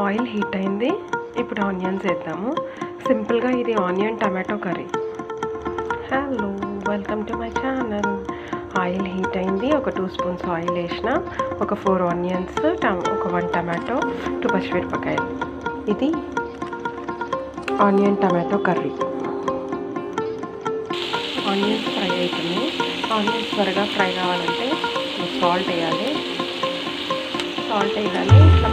Oil heat అయింది. ఇప్పుడు onions వేద్దాము. సింపుల్గా ఇది onion tomato curry. Hello, welcome to my channel. Oil heat అయింది. ఒక 2 స్పూన్స్ ఆయిల్ వేసిన, ఒక 4 ఆనియన్స్, ఒక 1 టమాటో, 2 పచ్చిమిరపకాయలు. ఇది onion tomato curry. Onions fry అవుతుంది. ఆనియన్స్ త్వరగా ఫ్రై కావాలంటే సాల్ట్ వేయాలి. సాల్ట్ వేయాలి. ఇట్లా